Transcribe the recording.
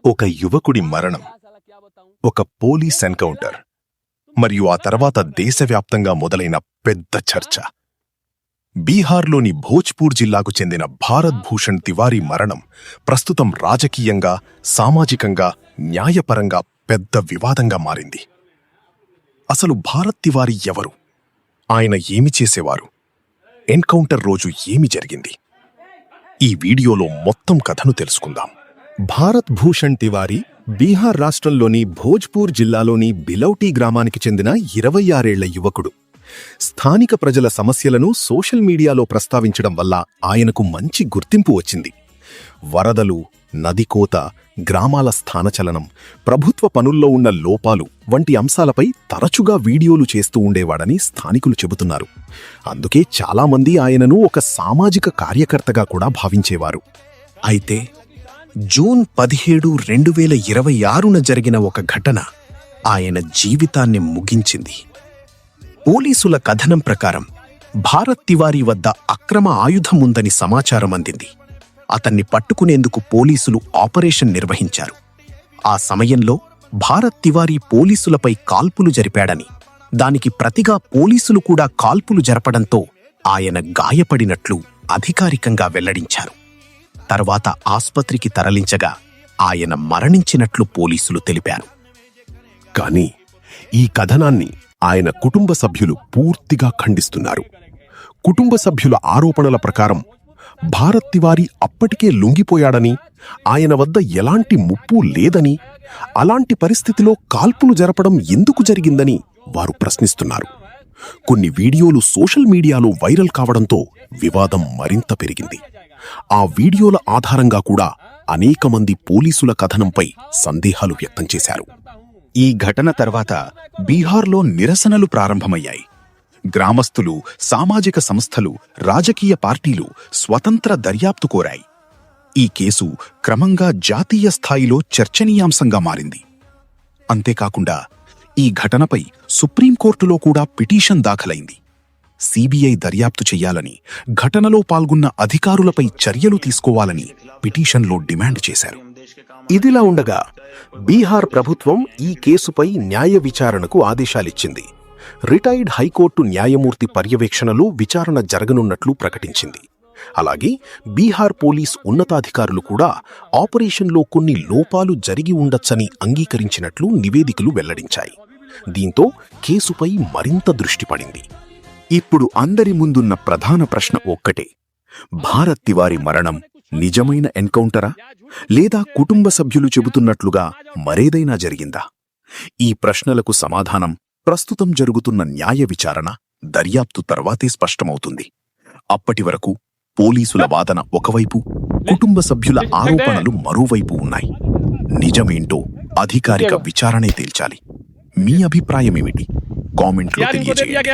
ఒక యువకుడి మరణం, ఒక పోలీస్ ఎన్కౌంటర్ మరియు ఆ తర్వాత దేశవ్యాప్తంగా మొదలైన పెద్ద చర్చ. బీహార్లోని భోజ్పూర్ జిల్లాకు చెందిన భారత్ భూషణ్ తివారీ మరణం ప్రస్తుతం రాజకీయంగా, సామాజికంగా, న్యాయపరంగా పెద్ద వివాదంగా మారింది. అసలు భారత్ తివారీ ఎవరు? ఆయన ఏమి చేసేవారు? ఎన్కౌంటర్ రోజు ఏమి జరిగింది? ఈ వీడియోలో మొత్తం కథను తెలుసుకుందాం. భారత్ భూషణ్ తివారీ బీహార్ రాష్ట్రంలోని భోజ్పూర్ జిల్లాలోని బిలౌటీ గ్రామానికి చెందిన 26 ఏళ్ల యువకుడు. స్థానిక ప్రజల సమస్యలను సోషల్ మీడియాలో ప్రస్తావించడం వల్ల ఆయనకు మంచి గుర్తింపు వచ్చింది. వరదలు, నదికోత, గ్రామాల స్థానచలనం, ప్రభుత్వ పనుల్లో ఉన్న లోపాలు వంటి అంశాలపై తరచుగా వీడియోలు చేస్తూ ఉండేవాడని స్థానికులు చెబుతున్నారు. అందుకే చాలామంది ఆయనను ఒక సామాజిక కార్యకర్తగా కూడా భావించేవారు. అయితే జూన్ 17, 2026న జరిగిన ఒక ఘటన ఆయన జీవితాన్ని ముగించింది. పోలీసుల కథనం ప్రకారం భారత్ తివారీ వద్ద అక్రమ ఆయుధముందని సమాచారం అందింది. అతన్ని పట్టుకునేందుకు పోలీసులు ఆపరేషన్ నిర్వహించారు. ఆ సమయంలో భారత్ తివారీ పోలీసులపై కాల్పులు జరిపాడని, దానికి ప్రతిగా పోలీసులు కూడా కాల్పులు జరపడంతో ఆయన గాయపడినట్లు అధికారికంగా వెల్లడించారు. తర్వాత ఆస్పత్రికి తరలించగా ఆయన మరణించినట్లు పోలీసులు తెలిపారు. కానీ ఈ కథనాన్ని ఆయన కుటుంబ సభ్యులు పూర్తిగా ఖండిస్తున్నారు. కుటుంబ సభ్యుల ఆరోపణల ప్రకారం భారత్ తివారీ అప్పటికే లొంగిపోయాడని, ఆయన వద్ద ఎలాంటి ముప్పు లేదని, అలాంటి పరిస్థితిలో కాల్పులు జరపడం ఎందుకు జరిగిందని వారు ప్రశ్నిస్తున్నారు. కొన్ని వీడియోలు సోషల్ మీడియాలో వైరల్ కావడంతో వివాదం మరింత పెరిగింది. ఆ వీడియోల ఆధారంగా కూడా అనేక మంది పోలీసుల కథనంపై సందేహాలు వ్యక్తం చేశారు. ఈ ఘటన తర్వాత బీహార్లో నిరసనలు ప్రారంభమయ్యాయి. గ్రామస్తులు, సామాజిక సంస్థలు, రాజకీయ పార్టీలు స్వతంత్ర దర్యాప్తు కోరాయి. ఈ కేసు క్రమంగా జాతీయ స్థాయిలో చర్చనీయాంశంగా మారింది. అంతేకాకుండా ఈ ఘటనపై సుప్రీంకోర్టులో కూడా పిటిషన్ దాఖలైంది. సిబిఐ దర్యాప్తు చెయ్యాలని, ఘటనలో పాల్గొన్న అధికారులపై చర్యలు తీసుకోవాలని పిటిషన్లో డిమాండ్ చేశారు. ఇదిలా ఉండగా బీహార్ ప్రభుత్వం ఈ కేసుపై న్యాయ విచారణకు ఆదేశాలిచ్చింది. రిటైర్డ్ హైకోర్టు న్యాయమూర్తి పర్యవేక్షణలో విచారణ జరగనున్నట్లు ప్రకటించింది. అలాగే బీహార్ పోలీస్ ఉన్నతాధికారులు కూడా ఆపరేషన్లో కొన్ని లోపాలు జరిగి ఉండొచ్చని అంగీకరించినట్లు నివేదికలు వెల్లడించాయి. దీంతో కేసుపై మరింత దృష్టి పడింది. ఇప్పుడు అందరి ముందున్న ప్రధాన ప్రశ్న ఒక్కటే: భారత్ తివారీ మరణం నిజమైన ఎన్కౌంటరా, లేదా కుటుంబ సభ్యులు చెబుతున్నట్లుగా మరేదైనా జరిగిందా? ఈ ప్రశ్నలకు సమాధానం ప్రస్తుతం జరుగుతున్న న్యాయ విచారణ, దర్యాప్తు తర్వాతే స్పష్టమవుతుంది. అప్పటి వరకు పోలీసుల వాదన ఒకవైపు, కుటుంబ సభ్యుల ఆరోపణలు మరోవైపు ఉన్నాయి. నిజమేంటో అధికారిక విచారణే తేల్చాలి. మీ అభిప్రాయమేమిటి? కామెంట్లో తెలియజేయండి.